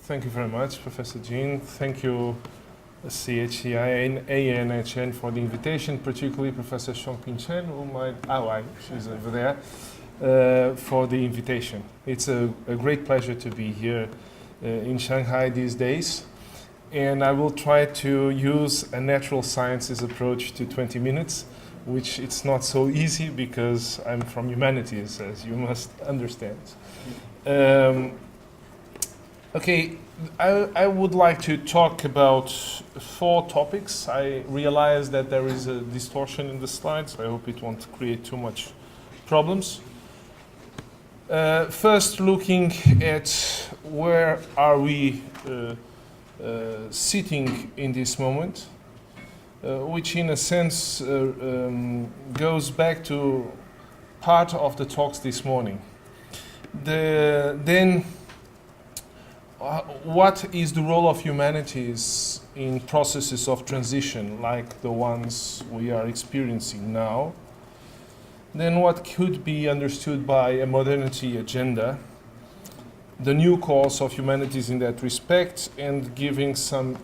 Thank you very much, Professor Jean. Thank you, CHCIANHN, for the invitation, particularly Professor Shongping Chen, she's over there, for the invitation. It's a great pleasure to be here in Shanghai these days. And I will try to use a natural sciences approach to 20 minutes, which it's not so easy because I'm from humanities, as you must understand. Okay, I would like to talk about 4 topics. I realize that there is a distortion in the slides. I hope it won't create too much problems. First, looking at where are we sitting in this moment, which in a sense goes back to part of the talks this morning. What is the role of humanities in processes of transition like the ones we are experiencing now? Then what could be understood by a modernity agenda, the new course of humanities in that respect, and giving some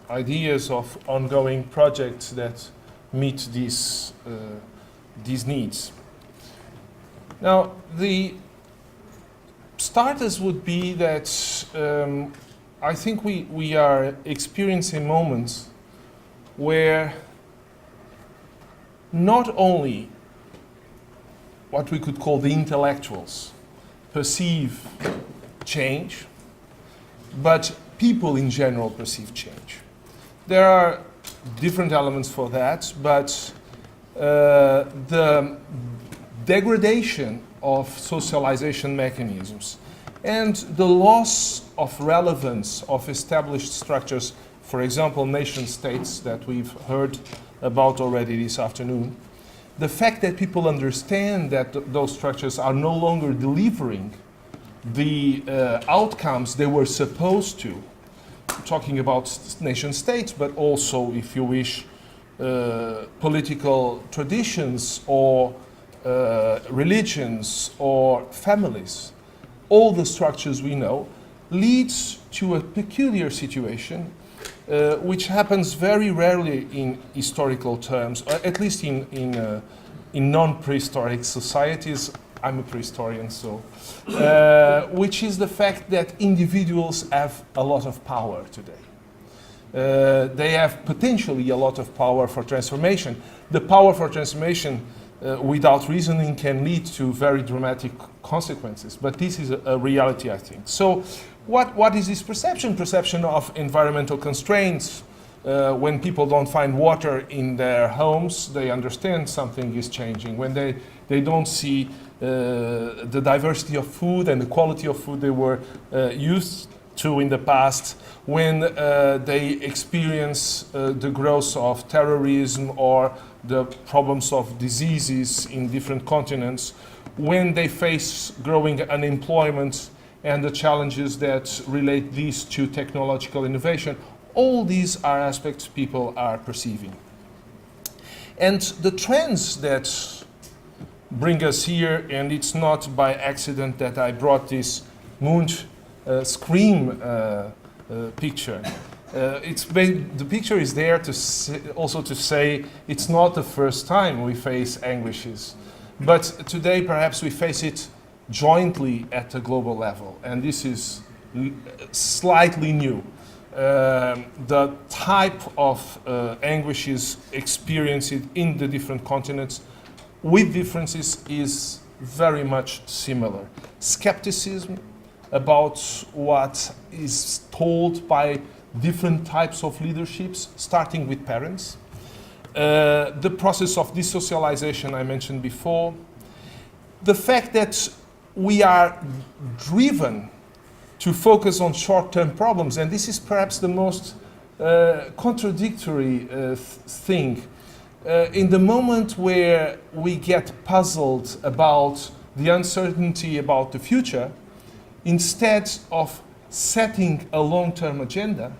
ideas of ongoing projects that meet these needs. Now, the starters would be that I think we are experiencing moments where not only what we could call the intellectuals perceive change, but people in general perceive change. There are different elements for that, but the degradation of socialization mechanisms and the loss of relevance of established structures, for example, nation states that we've heard about already this afternoon, the fact that people understand that those structures are no longer delivering the outcomes they were supposed to, talking about nation states, but also, if you wish, political traditions or religions or families, all the structures we know, leads to a peculiar situation which happens very rarely in historical terms, or at least in non-prehistoric societies. I'm a prehistorian, so which is the fact that individuals have a lot of power today. They have potentially a lot of power for transformation. The power for transformation without reasoning can lead to very dramatic consequences, but this is a reality, I think. So what is this perception? Perception of environmental constraints. When people don't find water in their homes, they understand something is changing. When they don't see the diversity of food and the quality of food they were used to in the past, when they experience the growth of terrorism or the problems of diseases in different continents, when they face growing unemployment and the challenges that relate these to technological innovation, all these are aspects people are perceiving. And the trends that bring us here, and it's not by accident that I brought this Munch scream picture. The picture is there to also to say it's not the first time we face anguishes, but today perhaps we face it jointly at a global level, and this is slightly new. The type of anguishes experienced in the different continents with differences is very much similar. Skepticism about what is told by different types of leaderships, starting with parents. The process of desocialization I mentioned before. The fact that we are driven to focus on short-term problems, and this is perhaps the most contradictory thing. In the moment where we get puzzled about the uncertainty about the future, instead of setting a long-term agenda,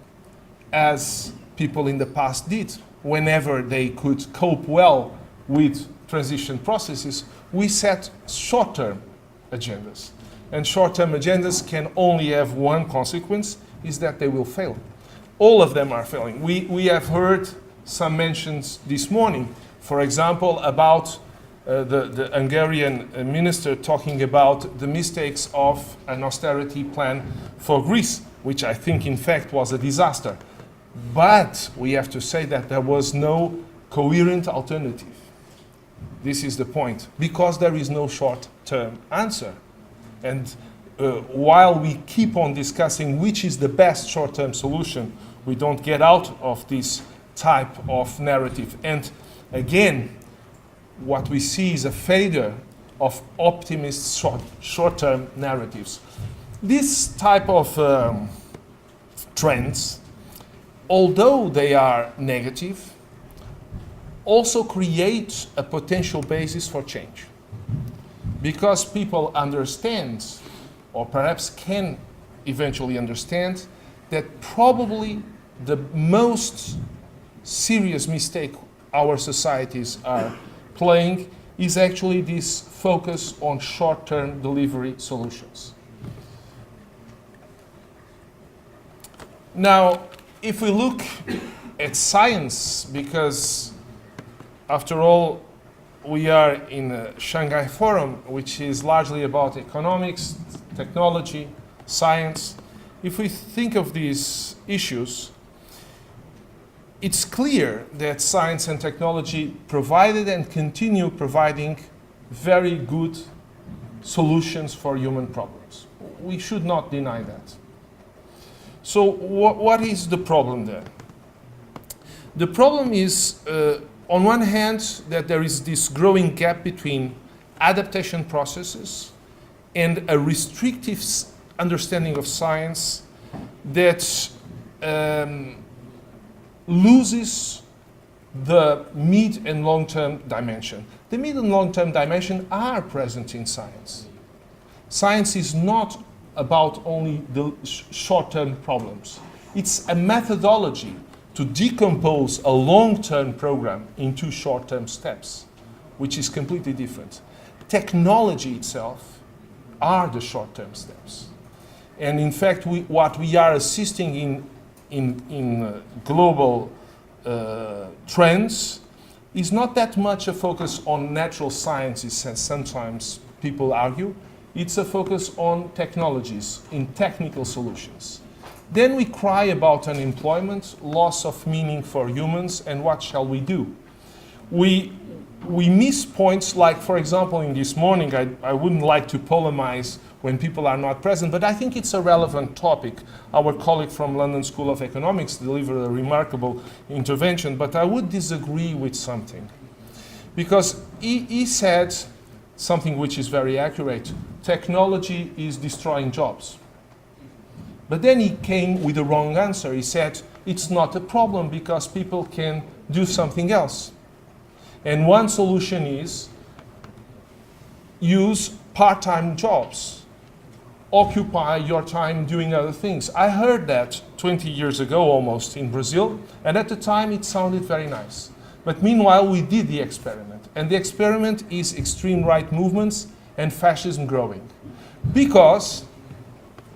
as people in the past did, whenever they could cope well with transition processes, we set short-term agendas. And short-term agendas can only have one consequence, is that they will fail. All of them are failing. We have heard some mentions this morning, for example, about the Hungarian minister talking about the mistakes of an austerity plan for Greece, which I think in fact was a disaster. But we have to say that there was no coherent alternative. This is the point, because there is no short-term answer. And while we keep on discussing which is the best short-term solution, we don't get out of this type of narrative. And again, what we see is a failure of optimist short-term narratives. This type of trends, although they are negative, also create a potential basis for change. Because people understand, or perhaps can eventually understand, that probably the most serious mistake our societies are playing is actually this focus on short-term delivery solutions. Now, if we look at science, because after all, we are in a Shanghai Forum, which is largely about economics, technology, science. If we think of these issues, it's clear that science and technology provided and continue providing very good solutions for human problems. We should not deny that. So what is the problem then? The problem is, on one hand, that there is this growing gap between adaptation processes and a restrictive understanding of science that loses the mid and long-term dimension. The mid and long-term dimension are present in science. Science is not about only the short-term problems. It's a methodology to decompose a long-term program into short-term steps, which is completely different. Technology itself are the short-term steps. And in fact, what we are assisting in global trends is not that much a focus on natural sciences, as sometimes people argue. It's a focus on technologies, in technical solutions. Then we cry about unemployment, loss of meaning for humans, and what shall we do? We miss points like, for example, in this morning, I wouldn't like to polemize when people are not present, but I think it's a relevant topic. Our colleague from London School of Economics delivered a remarkable intervention, but I would disagree with something. Because he said something which is very accurate. Technology is destroying jobs. But then he came with the wrong answer. He said, it's not a problem because people can do something else. And one solution is use part-time jobs. Occupy your time doing other things. I heard that 20 years ago almost in Brazil, and at the time it sounded very nice. But meanwhile we did the experiment, and the experiment is extreme right movements and fascism growing. Because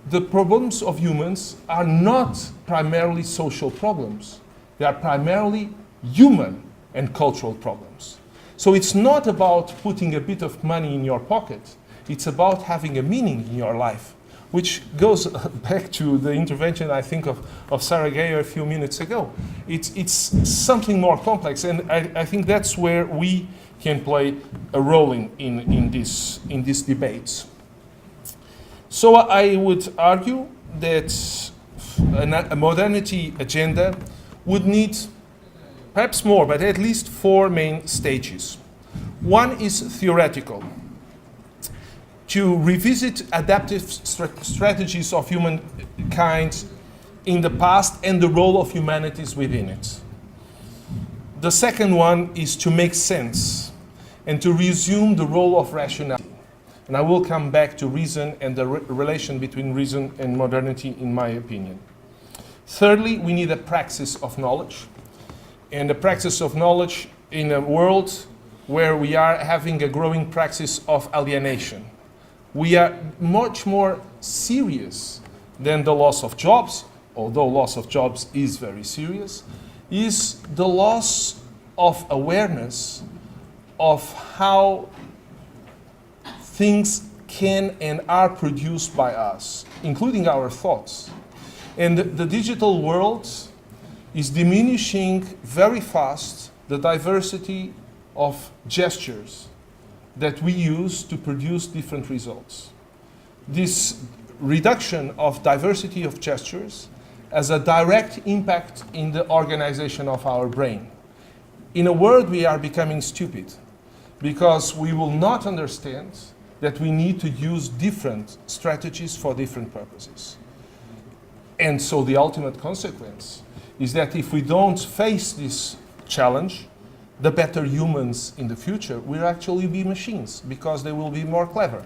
the problems of humans are not primarily social problems. They are primarily human and cultural problems. So it's not about putting a bit of money in your pocket. It's about having a meaning in your life, which goes back to the intervention, I think, of Sarah Gayer a few minutes ago. It's something more complex, and I think that's where we can play a role in these debates. So I would argue that a modernity agenda would need perhaps more, but at least 4 main stages. One is theoretical, to revisit adaptive strategies of humankind in the past and the role of humanities within it. The second one is to make sense and to resume the role of rationality. And I will come back to reason and the relation between reason and modernity, in my opinion. Thirdly, we need a praxis of knowledge. And a praxis of knowledge in a world where we are having a growing praxis of alienation. We are much more serious than the loss of jobs. although loss of jobs is very serious, is the loss of awareness of how things can and are produced by us, including our thoughts. And the digital world is diminishing very fast the diversity of gestures that we use to produce different results. This reduction of diversity of gestures has a direct impact in the organization of our brain. In a word, we are becoming stupid because we will not understand that we need to use different strategies for different purposes. And so the ultimate consequence is that if we don't face this challenge, the better humans in the future will actually be machines because they will be more clever.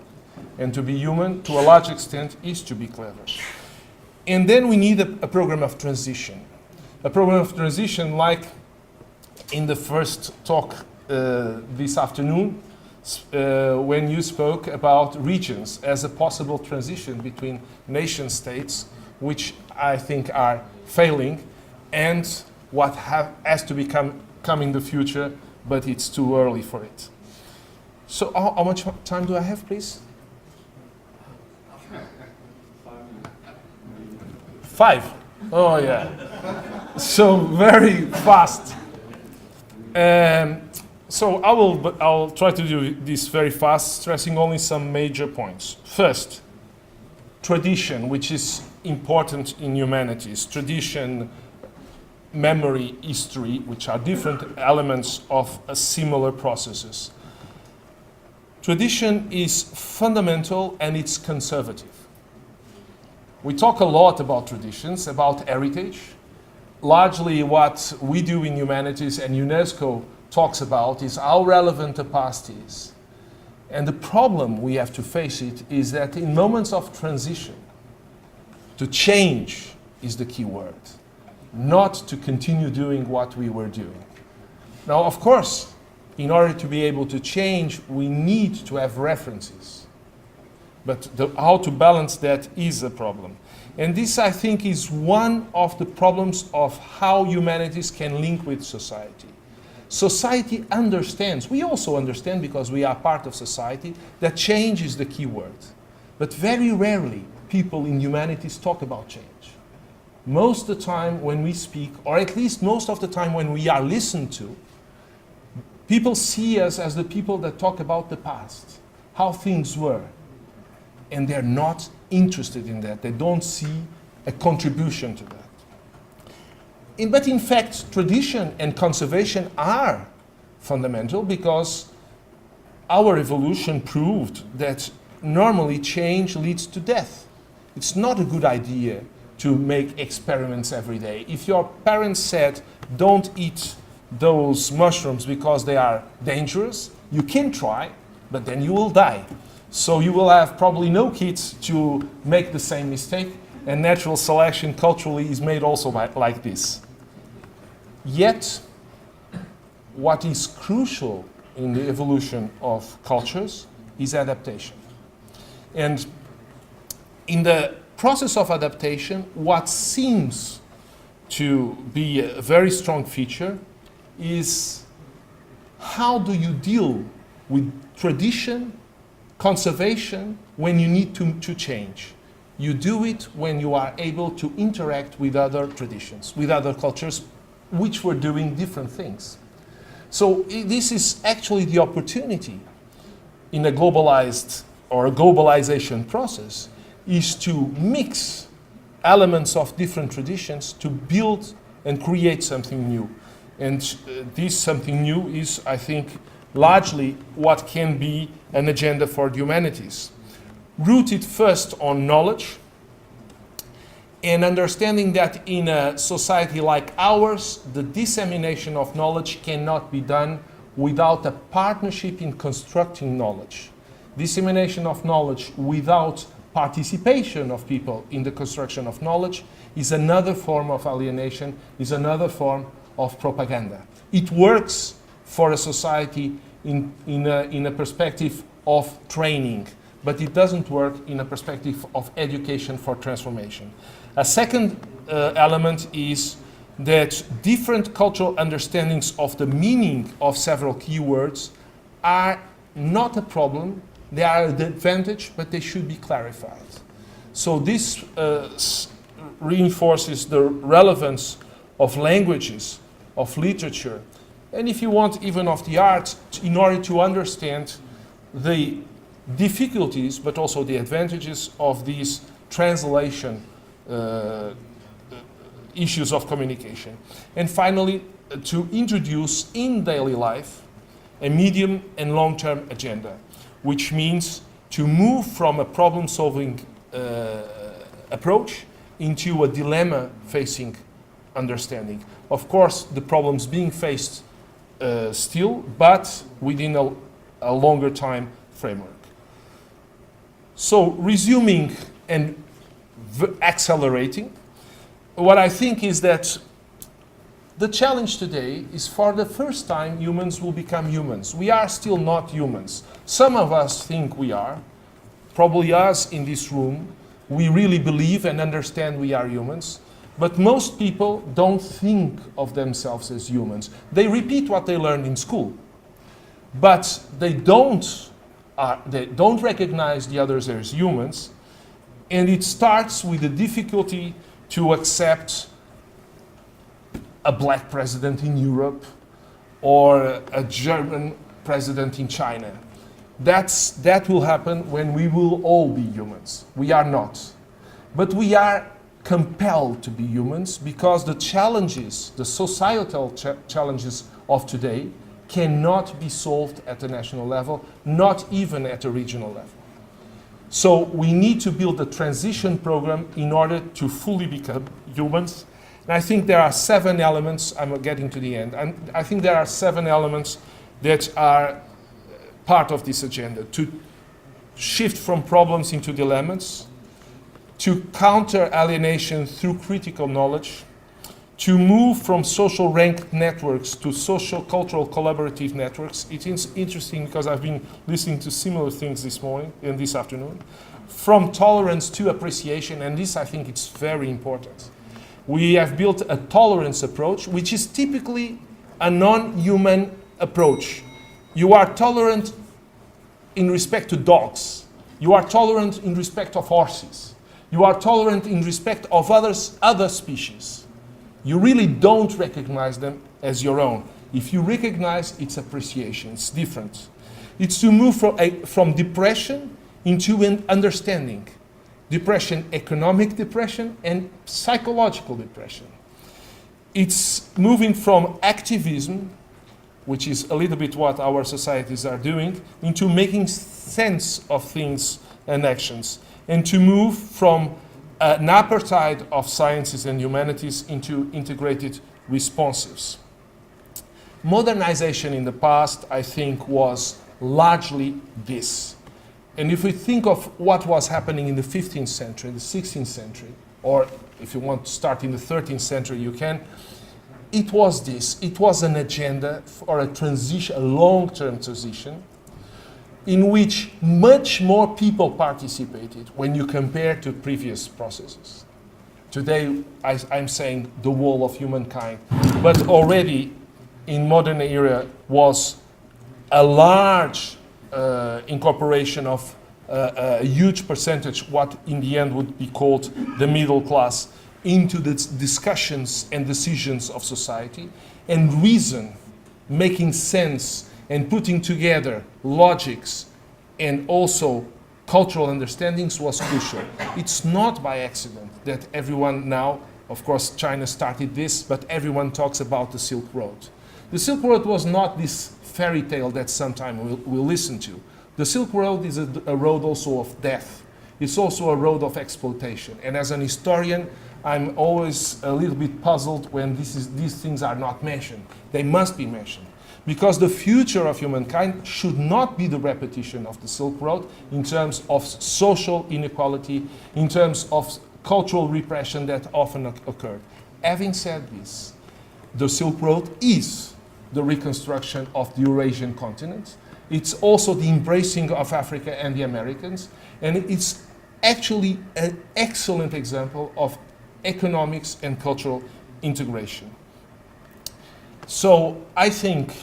And to be human, to a large extent, is to be clever. And then we need a program of transition. A program of transition like in the first talk this afternoon, when you spoke about regions as a possible transition between nation states, which I think are failing, and what has to come in the future, but it's too early for it. So how much time do I have, please? 5. Oh yeah. So very fast. So I'll try to do this very fast, stressing only some major points. First, tradition, which is important in humanities. Tradition, memory, history, which are different elements of similar processes. Tradition is fundamental and it's conservative. We talk a lot about traditions, about heritage. Largely what we do in humanities and UNESCO talks about is how relevant the past is. And the problem we have to face it is that in moments of transition, to change is the key word, not to continue doing what we were doing. Now, of course, in order to be able to change, we need to have references. But how to balance that is a problem. And this, I think, is one of the problems of how humanities can link with society. Society understands, we also understand because we are part of society, that change is the key word. But very rarely people in humanities talk about change. Most of the time when we speak, or at least most of the time when we are listened to, people see us as the people that talk about the past, how things were. And they're not interested in that. They don't see a contribution to that. But in fact, tradition and conservation are fundamental because our evolution proved that normally change leads to death. It's not a good idea to make experiments every day. If your parents said, don't eat those mushrooms because they are dangerous, you can try, but then you will die. So you will have probably no kids to make the same mistake, and natural selection culturally is made also like this. Yet, what is crucial in the evolution of cultures is adaptation. And in the process of adaptation, what seems to be a very strong feature is how do you deal with tradition, conservation, when you need to change. You do it when you are able to interact with other traditions, with other cultures, which were doing different things. So this is actually the opportunity in a globalized or a globalization process, is to mix elements of different traditions to build and create something new. And this something new is, I think, largely what can be an agenda for the humanities. Rooted first on knowledge, and understanding that in a society like ours, the dissemination of knowledge cannot be done without a partnership in constructing knowledge. Dissemination of knowledge without participation of people in the construction of knowledge is another form of alienation, is another form of propaganda. It works for a society in a perspective of training, but it doesn't work in a perspective of education for transformation. A second element is that different cultural understandings of the meaning of several keywords are not a problem. They are an advantage, but they should be clarified. So this reinforces the relevance of languages, of literature, and if you want, even of the arts, in order to understand the difficulties, but also the advantages of these translation issues of communication. And finally, to introduce in daily life a medium and long-term agenda, which means to move from a problem-solving approach into a dilemma-facing understanding. Of course, the problems being faced still, but within a longer time framework. So, resuming and accelerating, what I think is that the challenge today is, for the first time, humans will become humans. We are still not humans. Some of us think we are. Probably us in this room, we really believe and understand we are humans. But most people don't think of themselves as humans. They repeat what they learned in school. But they don't recognize the others as humans. And it starts with the difficulty to accept a black president in Europe or a German president in China. That will happen when we will all be humans. We are not. But we are compelled to be humans because the challenges, the societal challenges of today cannot be solved at the national level, not even at a regional level. So we need to build a transition program in order to fully become humans. And I think there are 7 elements, I'm getting to the end, and I think there are 7 elements that are part of this agenda: to shift from problems into dilemmas, to counter alienation through critical knowledge, to move from social ranked networks to social cultural collaborative networks. It is interesting because I've been listening to similar things this morning and this afternoon. From tolerance to appreciation, and this I think it's very important. We have built a tolerance approach, which is typically a non-human approach. You are tolerant in respect to dogs. You are tolerant in respect of horses. You are tolerant in respect of other species. You really don't recognize them as your own. If you recognize, it's appreciation. It's different. It's to move from depression into an understanding. Depression, economic depression, and psychological depression. It's moving from activism, which is a little bit what our societies are doing, into making sense of things and actions, and to move from an apartheid of sciences and humanities into integrated responsives. Modernization in the past, I think, was largely this. And if we think of what was happening in the 15th century, the 16th century, or if you want to start in the 13th century, you can, it was this. It was an agenda for a transition, a long-term transition, in which much more people participated when you compare to previous processes. Today, I'm saying the whole of humankind, but already in modern era was a large incorporation of a huge percentage, what in the end would be called the middle class, into the discussions and decisions of society, and reason, making sense and putting together logics and also cultural understandings was crucial. It's not by accident that everyone now, of course China started this, but everyone talks about the Silk Road. The Silk Road was not this fairy tale that sometime we'll listen to. The Silk Road is a road also of death. It's also a road of exploitation. And as an historian, I'm always a little bit puzzled when these things are not mentioned. They must be mentioned. Because the future of humankind should not be the repetition of the Silk Road in terms of social inequality, in terms of cultural repression that often occurred. Having said this, the Silk Road is the reconstruction of the Eurasian continent, It's also the embracing of Africa and the Americans. And it's actually an excellent example of economics and cultural integration. So I think,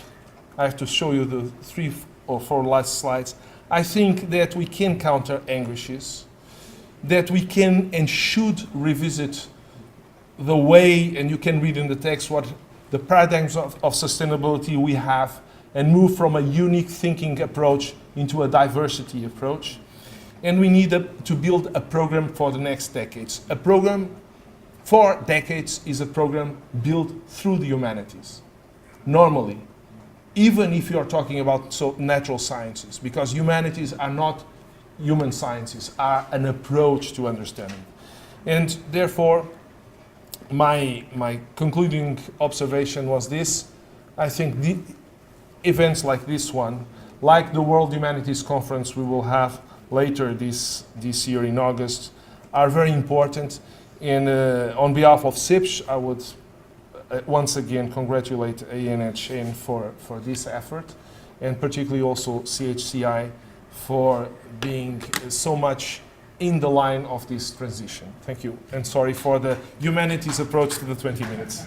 I have to show you the 3 or 4 last slides. I think that we can counter anguishes, that we can and should revisit the way, and you can read in the text what the paradigms of sustainability we have, and move from a unique thinking approach into a diversity approach. And we need to build a program for the next decades. A program for decades is a program built through the humanities, normally, even if you are talking about natural sciences, because humanities are not human sciences, are an approach to understanding. And therefore, my concluding observation was this: I think the events like this one, like the World Humanities Conference we will have later this year in August, are very important. And on behalf of SIPSH, I would once again congratulate ANHN for this effort, and particularly also CHCI for being so much in the line of this transition. Thank you, and sorry for the humanities approach to the 20 minutes.